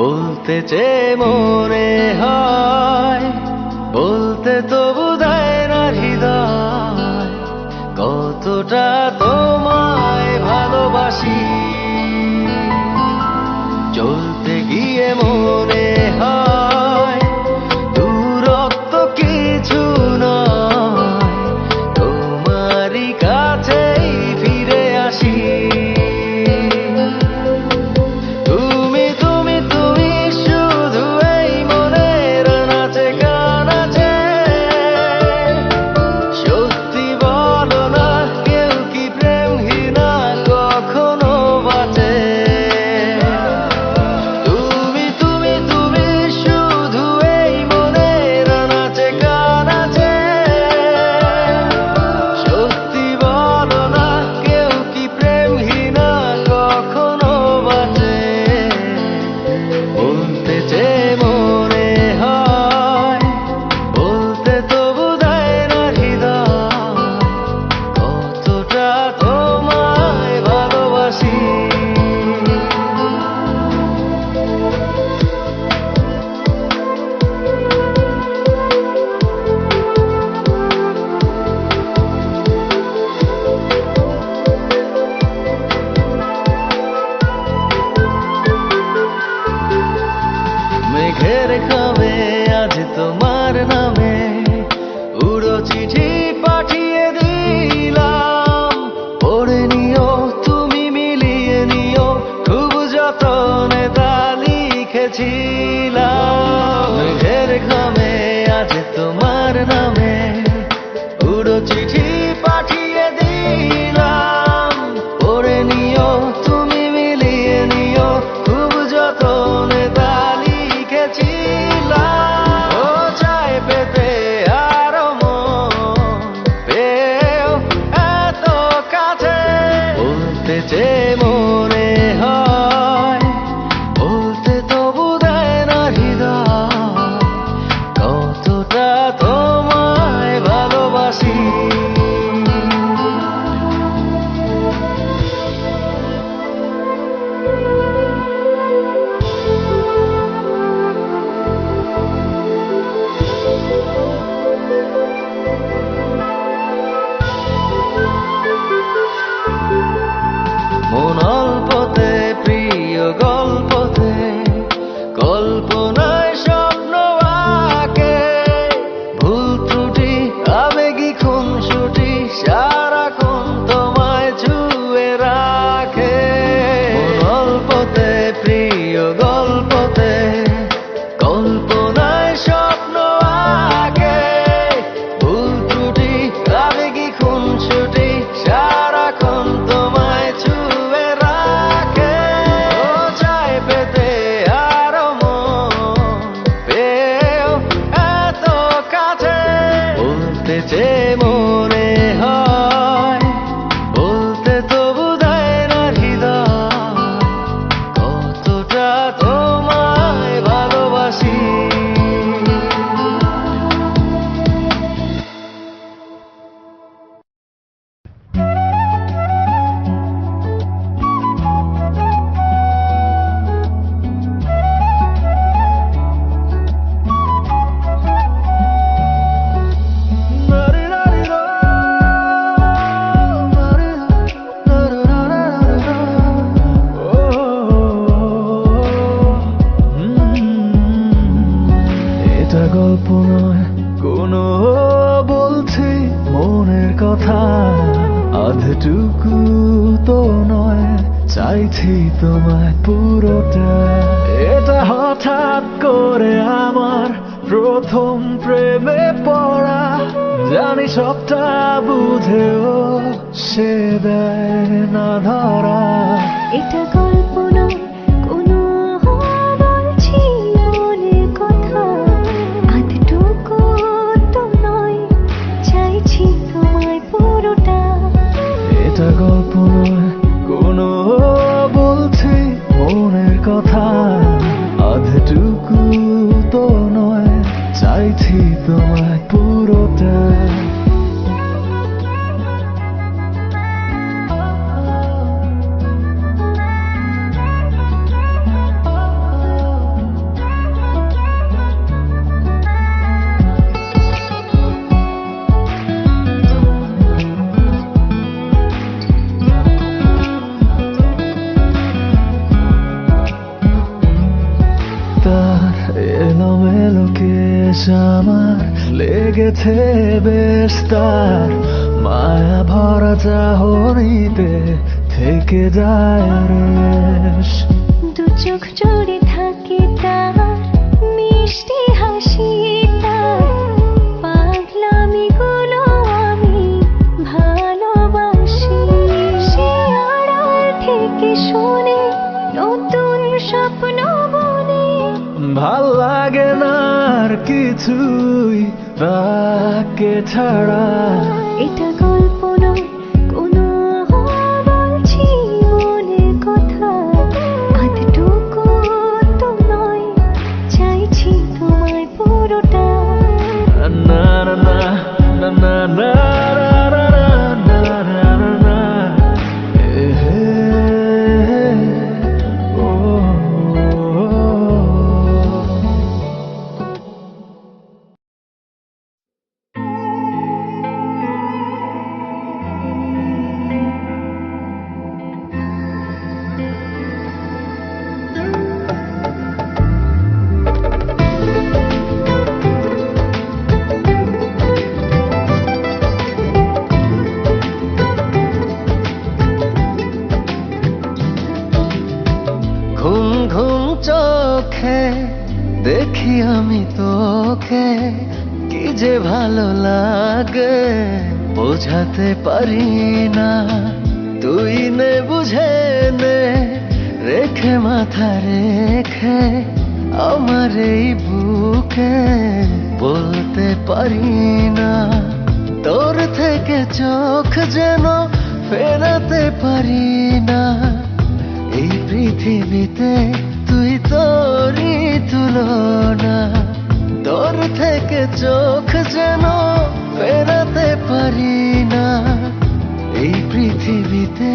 বলতে চেয়ে মনে হয়, বলতে তবু দেয় না হৃদয়, কতটা তোমায় ভালোবাসি। চলতে গিয়ে মনে হয় দূরত্ব কিছু নয়, তোমারই কাছেই ফিরে আসি। মেঘের খামে আজ তোমার নামে উড়ো চিঠি পাঠিয়ে দিলাম, পড়ে নিও তুমি মিলিয়ে নিও, খুব যতনে তা লিখেছিলাম। মেঘের খামে আজ তোমার নামে উড়ো চিঠি পাঠিয়ে দিলাম, পড়ে নিও তুমি মিলিয়ে নিও, খুব যতনে তা লিখেছিলাম। ও চায় পেতে আরো মন পেও এত কাছে, বলতে চেয়ে মনে হয়, বলতে তবু দেয় না হৃদয়, কতটা তোমায় ভালোবাসি। মন অল্পতে প্রিয় গল্পতে, কল্পনায় স্বপ্ন আঁকে, ভুল ত্রুটি আবেগী খুনসুটি সারাক্ষণ তোমায় ছুঁয়ে রাখে। মন অল্পতে প্রিয় গল্পতে, কল্পনায় স্বপ্ন আঁকে, ভুল ত্রুটি আবেগী খুনসুটি সারাক্ষণ তোমায় ছুঁয়ে রাখে। ও চায় পেতে আরো মন পেও এত কাছে, বলতে চেয়ে মনে হয়, বলতে তবু দেয় না হৃদয়, কতটা তোমায় ভালোবাসি। এটা গল্প নয় কোনো, বলছি মনের কথা, আধটুকু তো নয়, চাইছি তোমায় পুরোটা। এটা হঠাৎ করে আমার প্রথম প্রেমে পড়া, জানি সবটা বুঝেও সে দেয় না ধরা। এটা গল্প নয় কোনো, বলছি মনের কথা, আধটুকু তো নয়, চাইছি তোমায় পুরোটা। এটা গল্প নয় কোনো, বলছি মনের কথা, আধটুকু তো নয়, চাইছি তোমায় পুরোটা। এলোমেলো কেশ আমার লেগেছে বেশ তার মায়া ভরা চাহনিতে থেকে যায় রেশ। দু চোখ জুড়ে থাকে তার মিষ্টি হাসি, তার পাগলামিগুলো আমি ভালোবাসি। সে আড়াল থেকে শুনে নতুন স্বপ্ন বনে। ভাল লাগে না আর কিছুই তাকে ছাড়া। এটা গল্প নয় কোনো, বলছি মনের কথা। আধটুকু তো নয়, চাইছি তোমায় পুরোটা। না না না না না না না না না না এহে ও ঘুম ঘুম চোখে দেখি আমি তোকে, কি যে ভালো লাগে বোঝাতে পারি না। তুই নে বুঝে নে রেখে মাথা রেখে আমার এই বুকে, বলতে পারি না। তোর থেকে চোখ যেন ফেরাতে পারি না। এই পৃথিবীতে তুই তোরই তুলনা। তোর থেকে চোখ যেন ফেরাতে পারি না। এই পৃথিবীতে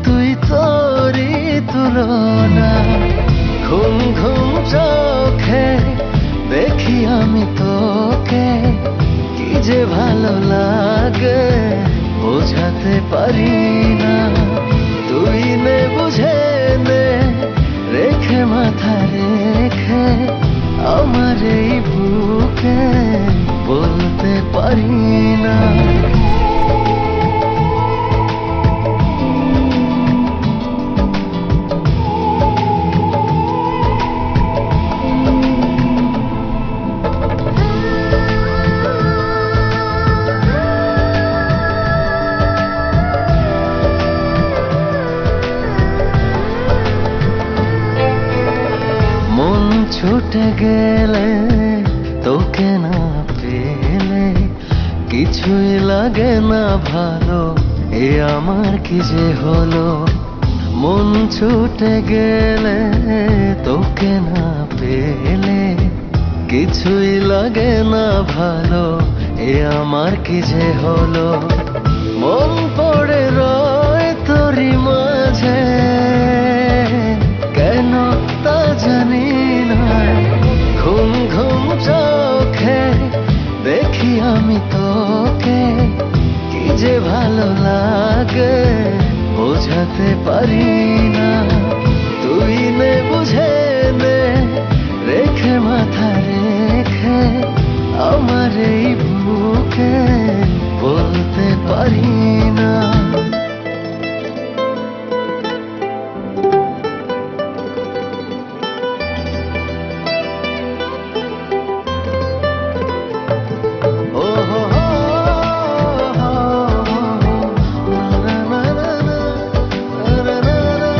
তুই তোরই তুলনা। ঘুম ঘুম চোখে দেখি আমি তোকে, কি যে ভালো লাগে বোঝাতে পারি না। তুই নে বুঝে নে রেখে মাথা রেখে আমার এই বুকে, বলতে পারি না। মন ছুটে গেলে তোকে না পেলে কিছুই লাগে না ভালো, এ আমার কি যে হলো। মন ছুটে গেলে তোকে না পেলে কিছুই লাগে না ভালো, এ আমার কি যে হলো। মন পড়ে রয় তোরই মাঝে, কেন তা জানি না। ঘুম ঘুম চোখে দেখি আমি তোকে, কি যে ভালো লাগে বোঝাতে পারি না। তুই নে বুঝে নে রেখে মাথা রেখে আমার এই বুকে, বলতে পারি না। ও হো হো হো না না না না না না না না,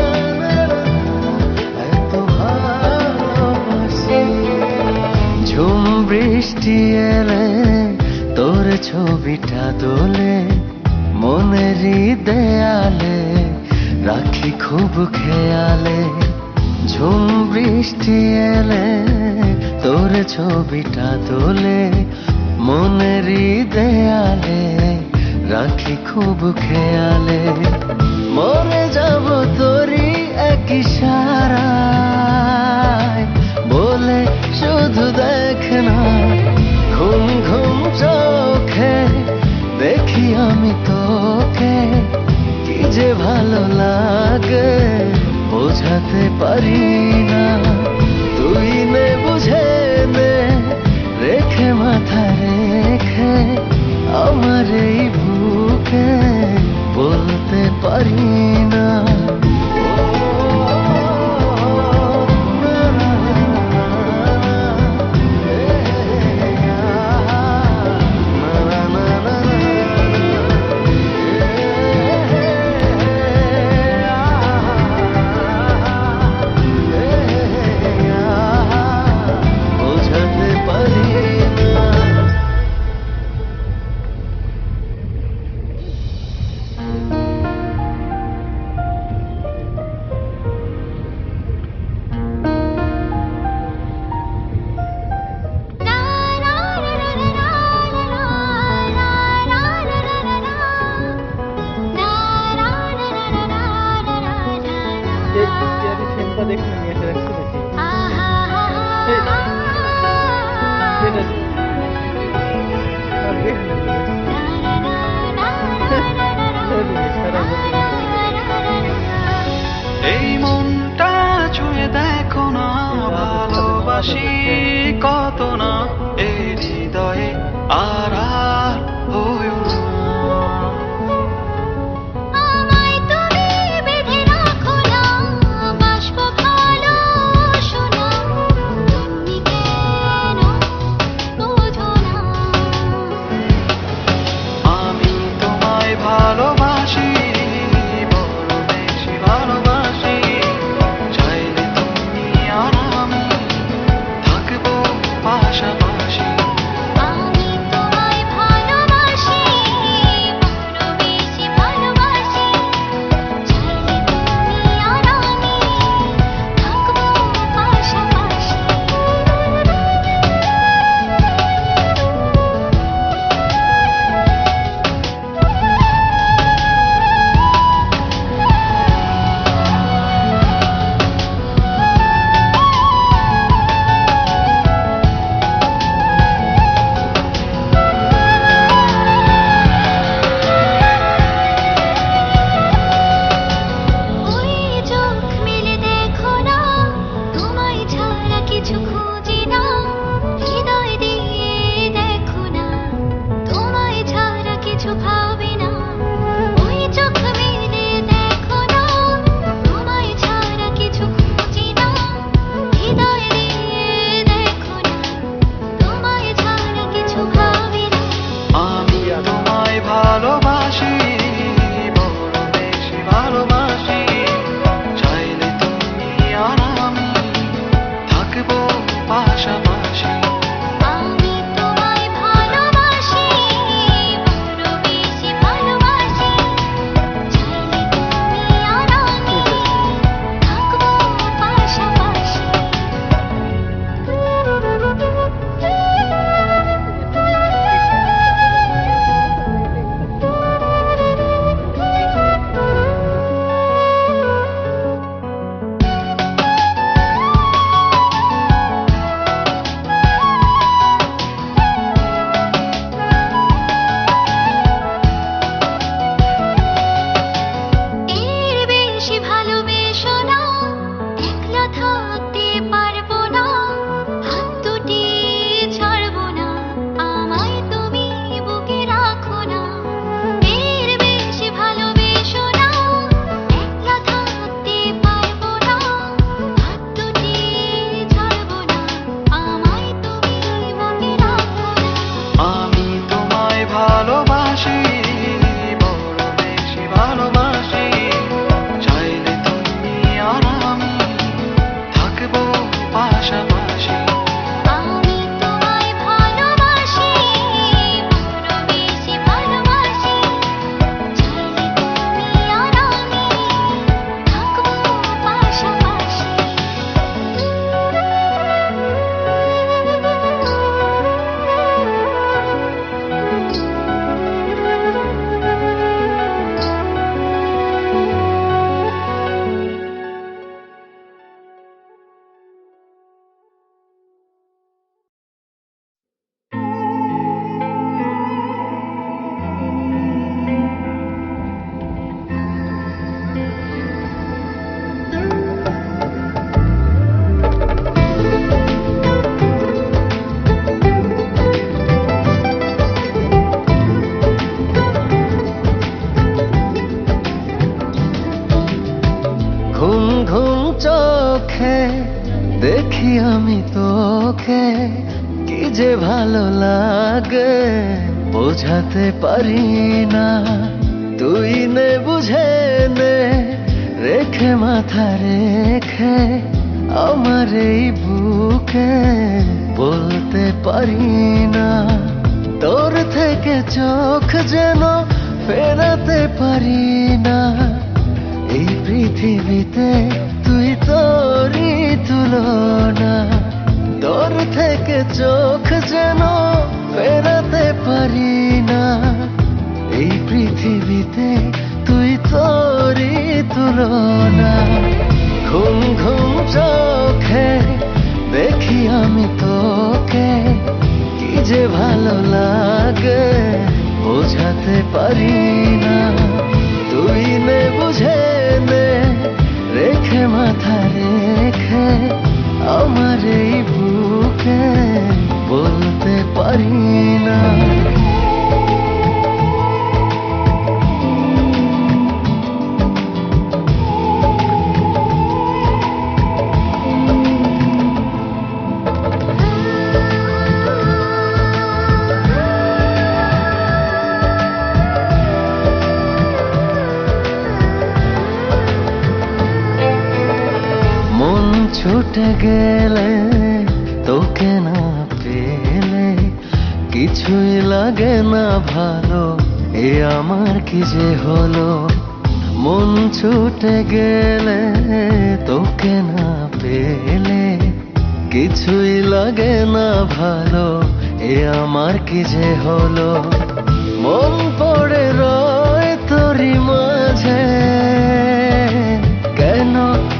এত ভালোবাসি। ঝুম বৃষ্টি এলে তোর ছবিটা দোলে মনেরই দেয়ালে, রাখি খুব খেয়ালে। ঝুম বৃষ্টি এলে তোর ছবিটা দোলে মনেরই দেয়ালে, রাখি খুব খেয়ালে। মরে যাব তোরই এক ইশারায় বলে শুধু দেখ না। ঘুম ঘুম চোখে দেখি আমি তোকে, কি যে ভালো লাগে বোঝাতে পারি না। তুই নে বুঝে নে ভালোবাসি কত না এই হৃদয়ে আর আর হইও না। আমায় তুমি বেঁধে রাখো না, বাসবো ভালো শোনা, তুমি কেন বোঝো না? আমি তোমায় ভালোবাসি, বড় বেশি ভালোবাসি, চাইলে তুমি আর আমি থাকবো পাশাপাশি। আমি তোমায় ভালোবাসি, বড় বেশি ভালোবাসি, চাইলে তুমি আর আমি থাকবো পাশাপাশি। ওই চোখ মেলে দেখো না, তোমায় ছাড়া কিছু খুঁজি না, হৃদয় দিয়ে দেখো না, তোমায় ছাড়া কিছু ভাবি না। ওই চোখ মেলে দেখো না, তোমায় ছাড়া কিছু খুঁজি না, হৃদয় দিয়ে দেখো না, তোমায় ছাড়া কিছু ভাবি না। আমি তোমায় ভালোবাসি, বড় বেশি ভালোবাসি, চাইলে তুমি আর আমি থাকবো পাশাপাশি। আমি তোমায় ভালোবাসি, বড় বেশি ভালোবাসি, চাইলে তুমি আর আমি থাকবো পাশাপাশি। এর বেশি ভালোবেসো না, একলা থাকতে পারবো না, হাত দুটি ছাড়বো না, আমায় তুমি বুকে রাখো না। এর বেশি ভালোবেসো না, একলা থাকতে পারবো না, হাত দুটি ছাড়বো না, আমায় তুমি বুকে রাখো না। আমি তোমায় ভালোবাসি, বড় বেশি ভালোবাসি, চাইলে তুমি আর আমি থাকবো পাশাপাশি। আমি তোমায় ভালোবাসি, বড় বেশি ভালোবাসি, চাইলে তুমি আর আমি থাকবো পাশাপাশি। ঘুম ঘুম চোখে দেখি আমি তোকে, কি যে ভালো লাগে বোঝাতে পারি না। তুই নে বুঝে নে, রেখে মাথা রেখে আমার এই বুকে, বলতে পারি না। তোর থেকে চোখ যেন ফেরাতে পারি না। এই পৃথিবীতে তুই তোরই তুলনা, তোর থেকে চোখ যেন ফেরাতে পারি না। এই পৃথিবীতে তুই তোরই তুলনা। ঘুম ঘুম চোখে দেখি আমি তোকে, কি যে ভালো লাগে বোঝাতে পারি না। তুই নে বুঝে নে, রেখে মাথা রেখে আমার এই ছুটে গেলে তোকে না পেলে কিছুই লাগে না ভালো, এ আমার কি যে হলো। মন ছুটে গেলে তোকে না পেলে কিছুই লাগে না ভালো, এ আমার কি যে হলো। মন পড়ে রয় তোরি মাঝে, কেন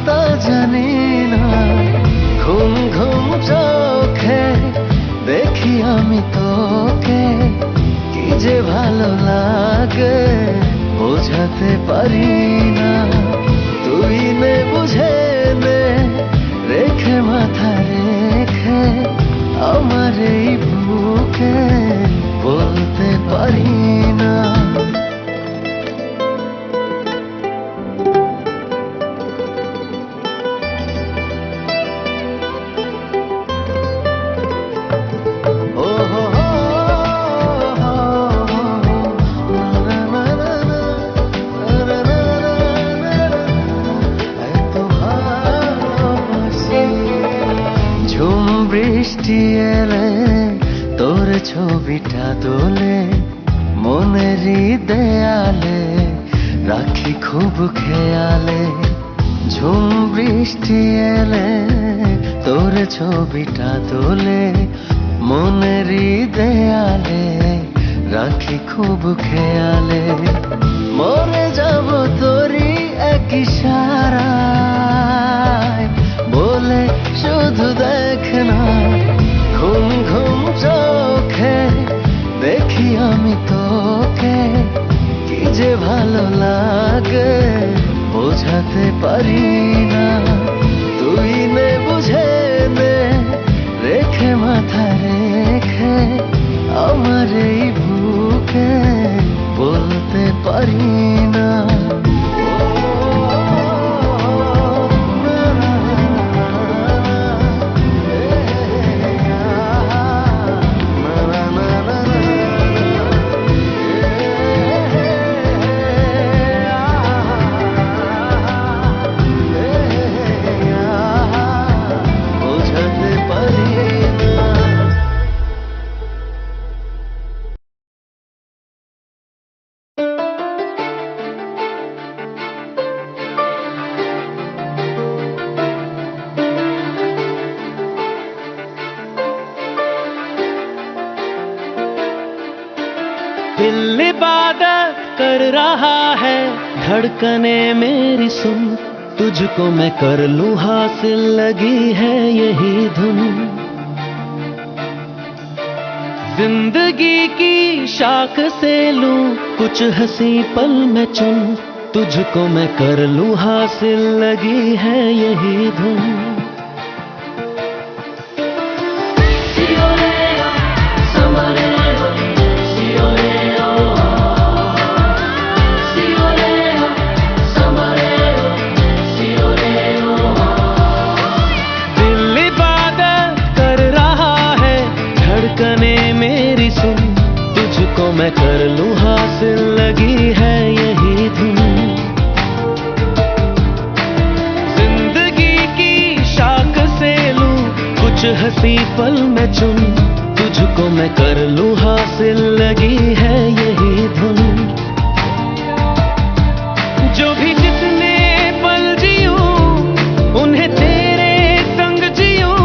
তা জানি না। ঘুম ঘুম চোখে দেখি আমি তোকে, কি যে ভালো লাগে বোঝাতে পারি না। তুই নে বুঝে নে, রেখে মাথা রেখে আমার এই বুকে বলতে পারি না। ঝুম বৃষ্টি এলে তোর ছবিটা দোলে মনেরই দেয়ালে, রাখি খুব খেয়ালে। ঝুম বৃষ্টি এলে তোর ছবিটা দোলে মনেরই দেয়ালে, রাখি খুব খেয়ালে। মরে যাব তোরই এক ইশারায় বলে শুধু দেখ না। ঘুম ঘুম চোখে দেখি আমি তোকে, কি যে ভালো লাগে বোঝাতে পারি না। তুই নে বুঝে নে, রেখে মাথা রেখে আমার এই বুকে বলতে পারি না। বোঝাতে পারি না। दिल इबादत कर रहा है, धड़कने मेरी सुन, तुझको मैं कर लूं हासिल, लगी है यही धुन। जिंदगी की शाख से लूं कुछ हंसी पल में चुन, तुझको मैं कर लूं हासिल, लगी है यही धुन। मैं कर लूं हासिल, लगी है यही धुन। जिंदगी की शाख से लूं कुछ हंसी पल में चुन, तुझको मैं कर लूं हासिल, लगी है यही धुन। जो भी जितने पल जियूं उन्हें तेरे संग जियूं,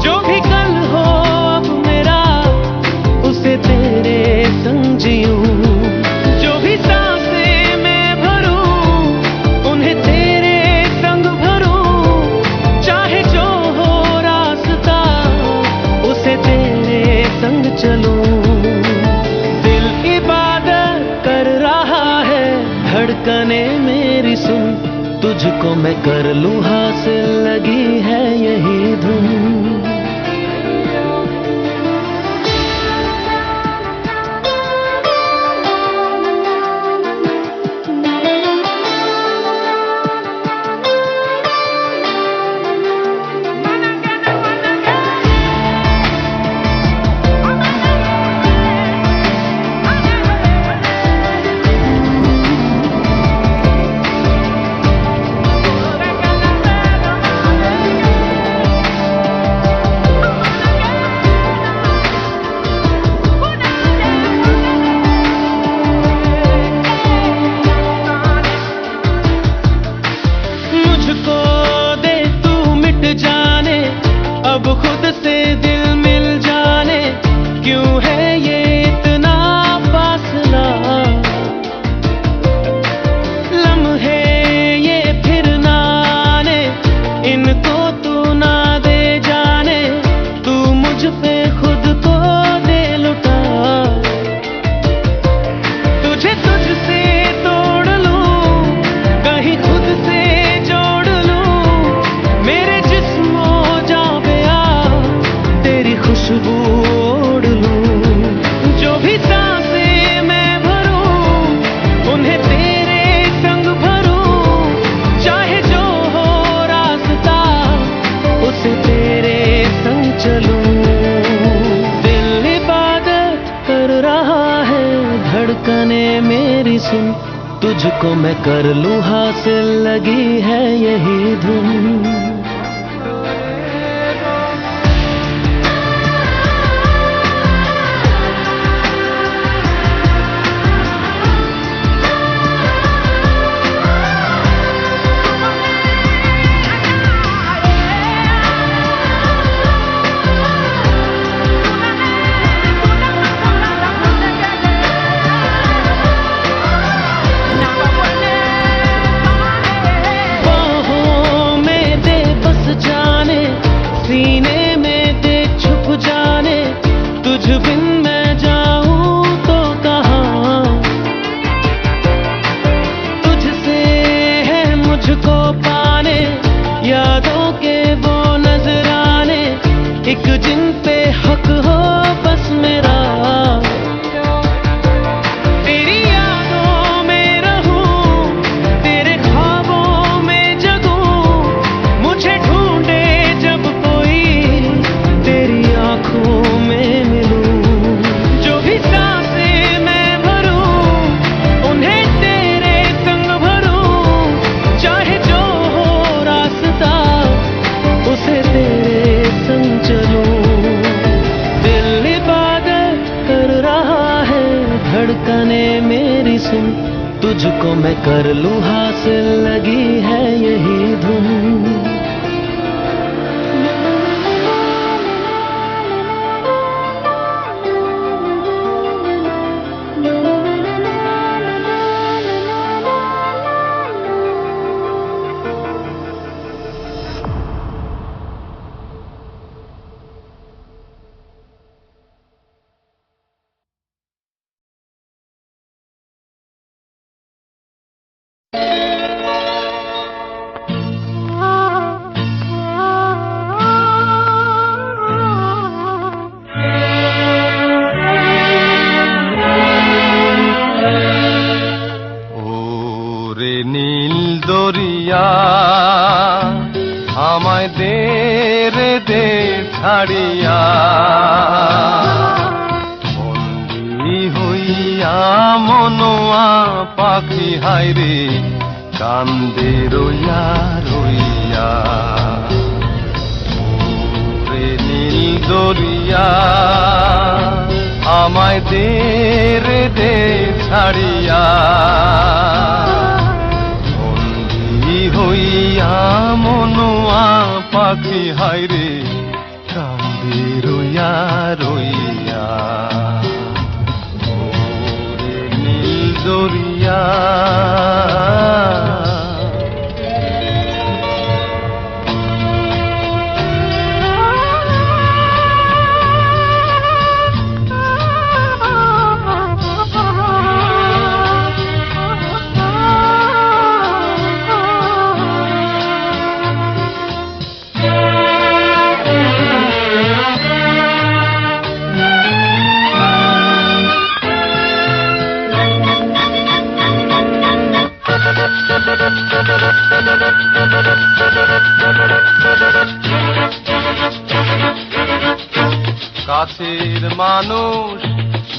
जो भी कल हो अब मेरा उसे तेरे संग जियूं। जो भी सांसें मैं भरूं उन्हें तेरे संग भरूं, चाहे जो हो रास्ता उसे तेरे संग चलूं। दिल इबादत कर रहा है, धड़कने मेरी सुन, तुझको मैं कर लूं हासिल, लगी है यही धुन। खुद से दिल मिल जाने, क्यों है ये इतना फासला। लम्हे ये फिर ना आने, इनको तू ना दे जाने, तू मुझ पे खुद को दे लुटा। तुझे तुझसे तोड़ लूं, कहीं खुद से जोड़ लूं, मेरे जिस्मो जा पे आ तेरी खुशबू ओढ़ लूं। जो भी सांसें मैं भरूं, उन्हें तेरे संग भरूं, चाहे जो हो रास्ता उसे तेरे संग चलूं। दिल इबादत कर रहा है, धड़कने मेरी सुन, तुझको मैं कर लूं हासिल, लगी है यही धुन। बाहों में दे बस जाने, सीने में दे छुप जाने, तुझ बिन मैं जाऊं तो कहाँ। तुझसे है मुझको पाने, यादों के वो नजराने, एक जिन पे हक हो बस मेरा। तेरी यादों में रहूं, तेरे ख्वाबों में जगूं, मुझे ढूंढे जब कोई तेरी आंखों में मिलूं। जो भी सांसें मैं भरूं, उन्हें तेरे संग भरूं, चाहे जो हो रास्ता उसे तेरे संग चलूं। दिल इबादत कर रहा है, धड़कने मेरी सुन, तुझको मैं कर लूं हासिल, लगी है यही धुन। ওরে নীল দরিয়া আমায় দে রে দে ছাড়িয়া, বন্দী হইয়া মনোয়া পাখি হায়রে কান্দে রইয়া রইয়া। ওরে নীল দরিয়া আমায় দে রে দে ছাড়িয়া, বন্দী হইয়া মনোয়া পাখি হায়রে কান্দে রইয়া রইয়া। ওরে নীল দরিয়া কাছের মানুষ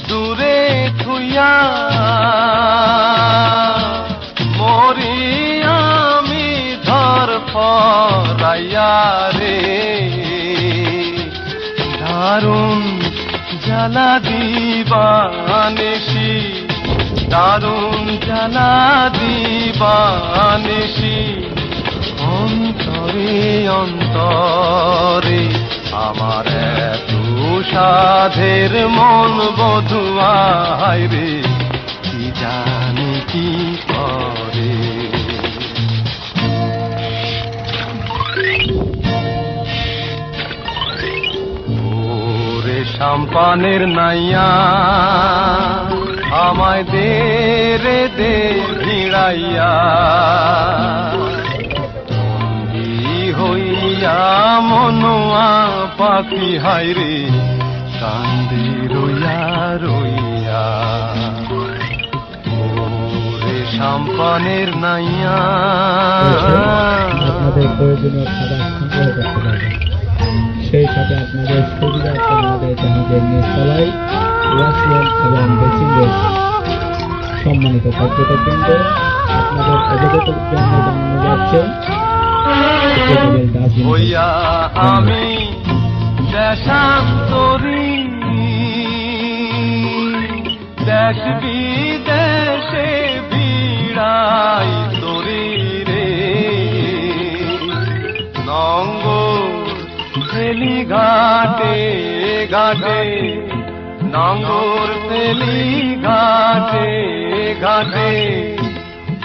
দূরে থুইয়া মরি আমি ধরফরাইয়া রে। দারুণ জ্বালা দিবানিশি, দারুণ জ্বালা দিবানিশি, অন্তরে অন্তরে আমার এত সাধের মন বধুয়া হায় রে কি জানি কি করে। ওরে সাম্পানের নাইয়া আমায় দে রে দে ভিড়াইয়া, বন্দী হইয়া মনোয়া পাখি হাইরে কান্দি রইয়া রইয়া। ওরে সাম্পানের নাইয়া। আপনাদের প্রয়োজনীয় খাবার সংগ্রহ করতে পারবেন। সেই সাথে আপনাদের সুবিধার্থে আমাদের জাহাজের নিচতলায় ওয়াশরুম এবং ড্রেসিং রয়েছে। সম্মানিত পর্যটকবৃন্দ, আপনাদের অবগতির জন্য জানানো যাচ্ছে হইয়া আমি দেশান্তরী, দেশ বিদেশে ভিড়াই তরি রে, নঙ্গ ফেলি ঘাটে ঘাটে, নঙ্গর ফেলি ঘাটে ঘাটে,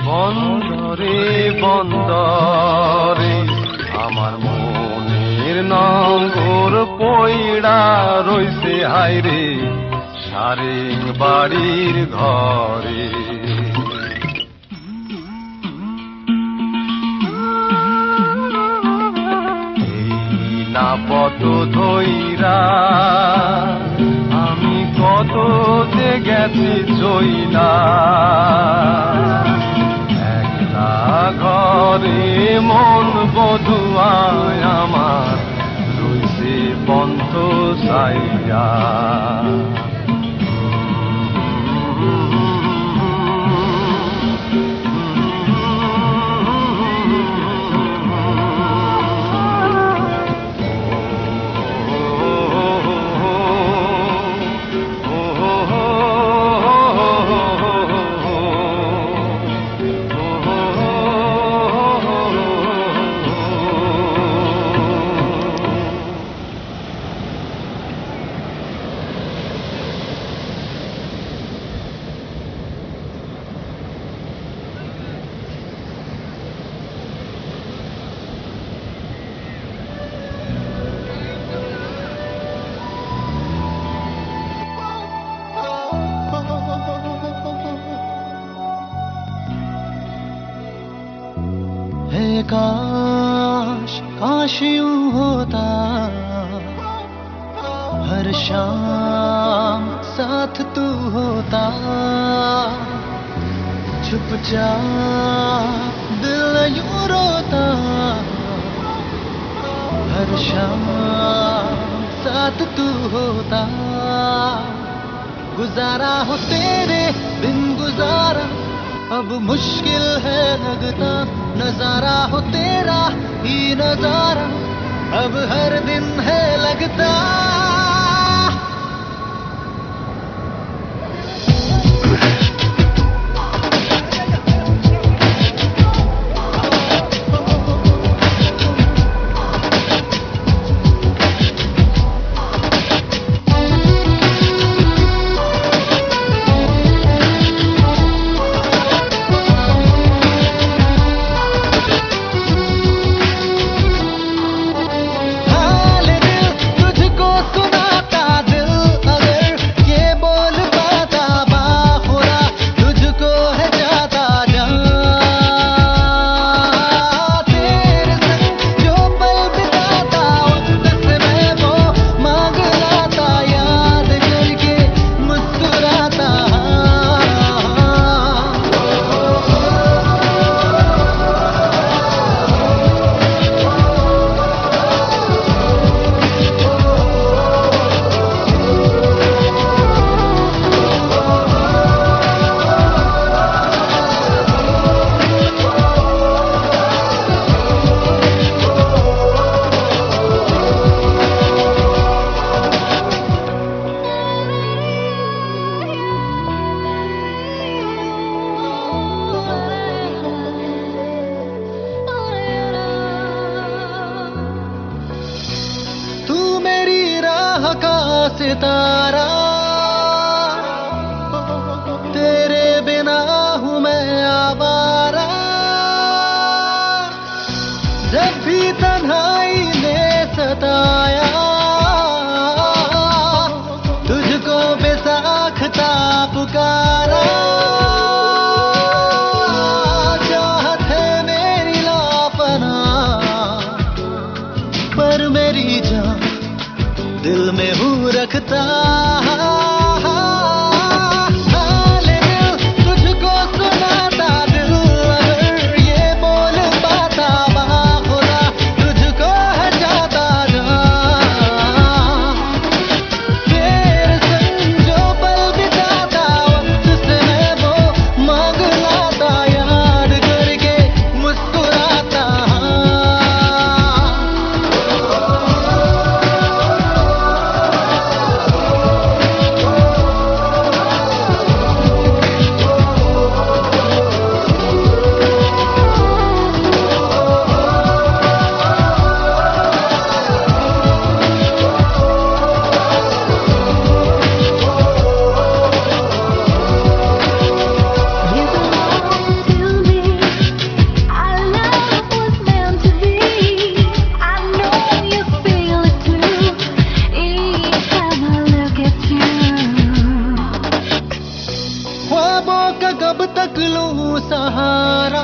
বন্দরে বন্দরে আমার মনের নঙ্গর পইড়া রইছে হায়রে সারেং বাড়ির ঘরে। এই না পথ ধইরা আমি কত যে গেছি জইলা, একলা ঘরে মন বধুয়ায় আমার রইছে পন্থ সাইয়া। काश काश यूं होता हर शाम साथ तू होता, चुपचाप दिल यूं रोता हर शाम साथ तू होता। गुजारा हो तेरे बिन गुजारा अब मुश्किल है लगता, नजारा हो तेरा ही नजारा अब हर दिन है लगता। सितारा, तेरे बिना हूँ मैं आवारा। जब भी तन्हाई ने सताया, तुझको बेसाख्ता पुकारा। चाहत है मेरी लापना, पर मेरी जान दिल में हूँ रखता। हाल दिल तुझको सुनाता, दिल अगर ये बोल पाता, बाखुदा तुझको है चाहता जा। तेरे संग जो पल बिताता, वक्त से मैं वो मांग लाता, याद करके मुस्कुराता। ख्वाबों का कब तक लूं सहारा,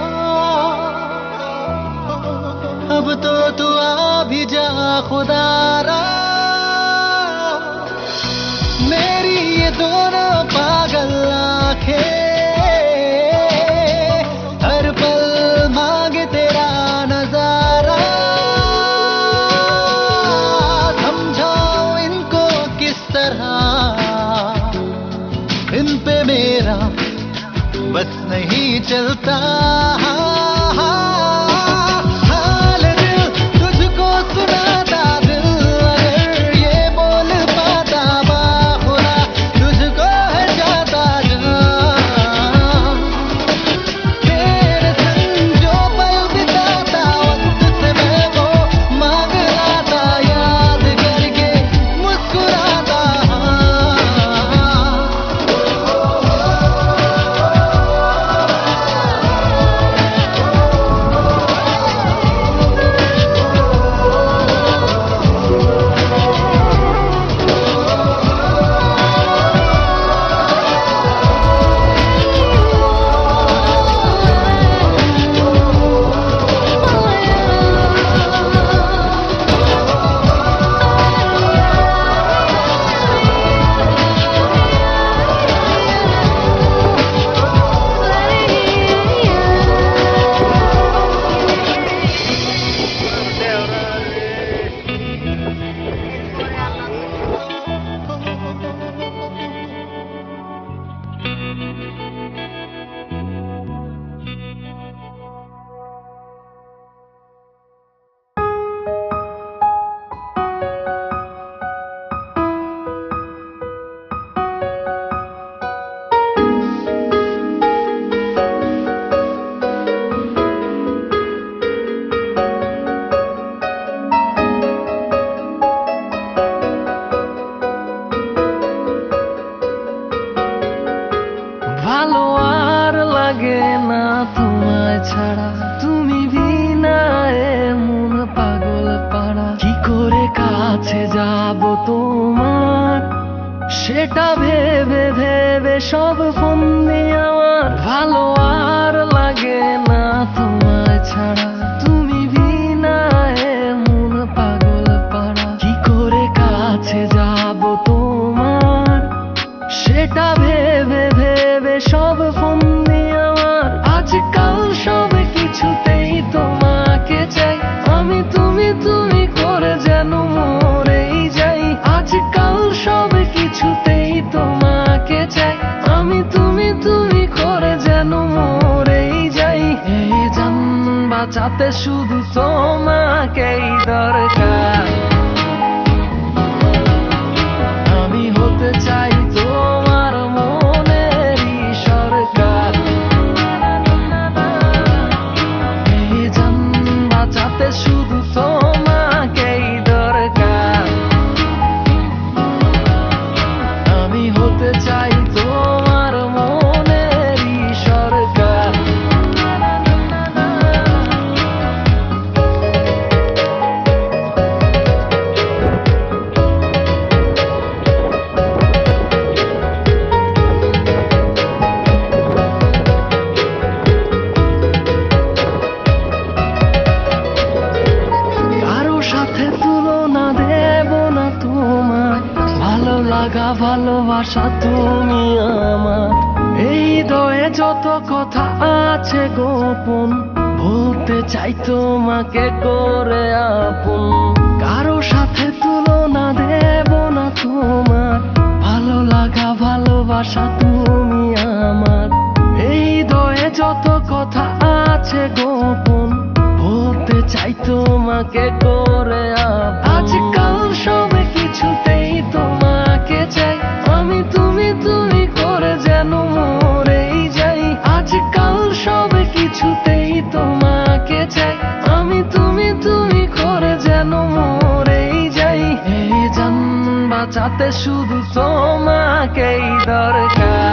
अब तो तू आ भी जा खुदारा। मेरी ये दोनों पागल आंखें हर पल मांगे तेरा नजारा। समझाओ इनको किस तरह, इन पे मेरा बस नहीं चलता। हाल दिल तुझको सुनाता, दिल अगर ये बोल पाता, बाखुदा तुझको है चाहता जा। तेरे संग जो पल बिताता, वक्त से मैं वो मांग लाता, याद करके मुस्कुराता। ভালো আর লাগে না তোমায় ছাড়া, তুমি বিনা মন পাগল পাড়া। কি করে কাছে যাব তোমার, সেটা ভেবে ভেবে সব ফন্দি আমার। ভালো আর লাগে না তোমায় ছাড়া, তুমি বিনা মন পাগল পাড়া। কি করে কাছে যাব তোমার, সেটা ভেবে ভেবে সব ফন্দি আমার। আজকাল সব কিছুতেই তোমাকে চাই, আমি তুমি তুমি করে যেন মরেই যাই। আজকাল সব কিছুতেই তোমাকে চাই, আমি তুমি তুমি করে যেন মরেই যাই। এই জান বাঁচাতে শুধু তোমাকেই দরকার, আমি হতে চাই তোমার মনেরই সরকার। এই জান বাঁচাতে শুধু তোমাকেই দরকার। লাগা ভালোবাসা তুমি আমার, এই হৃদয়ে যত কথা আছে গোপন, বলতে চাই তোমাকে করে আপন। কারো সাথে তুলনা দেব না তোমার, ভালো লাগা ভালোবাসা তুমি আমার, এই হৃদয়ে যত কথা আছে গোপন, বলতে চাই তোমাকে করে আপন। আজকাল সব কিছুতেই তোমাকে চাই, আমি তুমি তুমি করে যেন মরেই যাই। আজকাল সব কিছুতেই তোমাকে চাই, আমি তুমি তুমি করে যেন মরেই যাই। এই জান বাঁচাতে শুধু তোমাকেই দরকার।